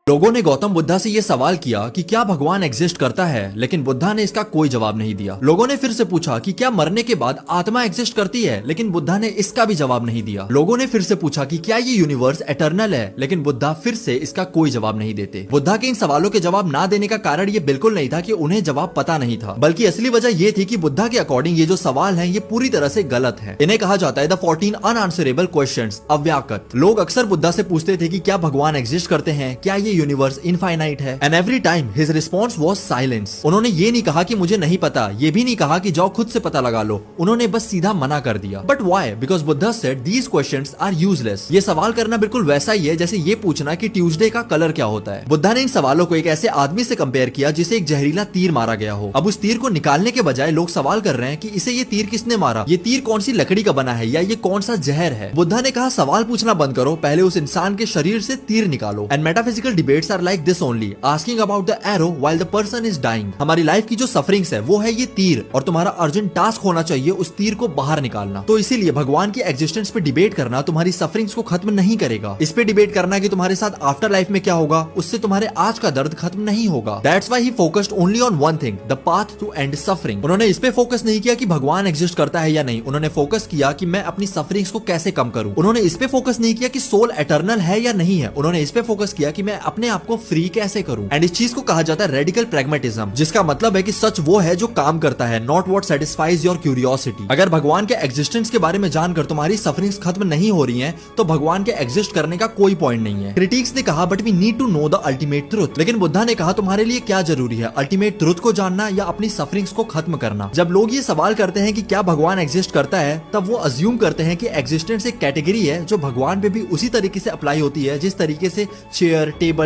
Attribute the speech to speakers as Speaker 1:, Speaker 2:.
Speaker 1: लोगों ने गौतम बुद्धा से ये सवाल किया कि क्या भगवान एग्जिस्ट करता है, लेकिन बुद्धा ने इसका कोई जवाब नहीं दिया। लोगों ने फिर से पूछा कि क्या मरने के बाद आत्मा एग्जिस्ट करती है, लेकिन बुद्धा ने इसका भी जवाब नहीं दिया। लोगों ने फिर से पूछा कि क्या ये यूनिवर्स एटर्नल है, लेकिन बुद्धा फिर से इसका कोई जवाब नहीं देते। बुद्धा के इन सवालों के जवाब ना देने का कारण ये बिल्कुल नहीं था कि उन्हें जवाब पता नहीं था, बल्कि असली वजह ये थी कि बुद्धा के अकॉर्डिंग ये जो सवाल है ये पूरी तरह से गलत है। इन्हें कहा जाता है द 14 अनआंसरेबल क्वेश्चंस, अव्याकृत। लोग अक्सर बुद्धा से पूछते थे कि क्या भगवान एग्जिस्ट करते हैं, क्या ये यूनिवर्स इनफाइनाइट है, and every time his response was silence. उन्होंने ये नहीं कहा कि मुझे नहीं पता, ये भी नहीं कहा कि जाओ खुद से पता लगा लो। उन्होंने बस सीधा मना कर दिया। But why? Because Buddha said these questions are useless. ये सवाल करना बिल्कुल वैसा ही है जैसे ये पूछना कि ट्यूसडे का कलर क्या होता है। बुद्धा ने इन सवालों को एक ऐसे आदमी से कंपेयर किया जिसे एक जहरीला तीर मारा गया हो। अब उस तीर को निकालने के बजाय लोग सवाल कर रहे हैं कि इसे ये तीर किसने मारा, ये तीर कौन सी लकड़ी का बना है, या ये कौन सा जहर है। बुद्धा ने कहा सवाल पूछना बंद करो, पहले उस इंसान के शरीर से तीर निकालो। And metaphysical debates are like this only, asking about the arrow while the person is dying. हमारी लाइफ की जो सफरिंग्स है वो है ये तीर, और तुम्हारा अर्जेंट टास्क होना चाहिए उस तीर को बाहर निकालना। तो इसीलिए भगवान की एग्जिस्टेंस पे डिबेट करना तुम्हारी सफरिंग्स को खत्म नहीं करेगा। इस पे डिबेट करना कि तुम्हारे साथ आफ्टर लाइफ में क्या होगा, उससे तुम्हारे आज का दर्द खत्म नहीं होगा। That's why he focused only on one thing, the path to end suffering. उन्होंने इस पे फोकस नहीं किया कि भगवान एग्जिस्ट करता है या नहीं, उन्होंने फोकस किया कि मैं अपनी सफरिंग्स को कैसे कम करूं। उन्होंने इस पे फोकस नहीं किया कि सोल एटर्नल है या नहीं है, उन्होंने इस पे फोकस किया कि मैं अपने आप को फ्री कैसे करूं। एंड इस चीज को कहा जाता है रेडिकल प्रैग्मेटिज्म, जिसका मतलब है कि सच वो है जो काम करता है, not what satisfies your curiosity. अगर भगवान के एग्जिस्टेंस के बारे में जानकर तुम्हारी सफरिंग्स खत्म नहीं हो रही हैं, तो भगवान के एग्जिस्ट करने का कोई पॉइंट नहीं है। क्रिटिक्स ने कहा but we need to know the ultimate truth, लेकिन बुद्धा ने कहा तुम्हारे लिए क्या जरूरी है, अल्टीमेट ट्रुथ को जानना या अपनी सफरिंग्स को खत्म करना। जब लोग ये सवाल करते हैं कि क्या भगवान एग्जिस्ट करता है, तब वो अज्यूम करते हैं कि एग्जिस्टेंस एक कैटेगरी है जो भगवान पे भी उसी तरीके से अप्लाई होती है जिस तरीके से चेयर, टेबल,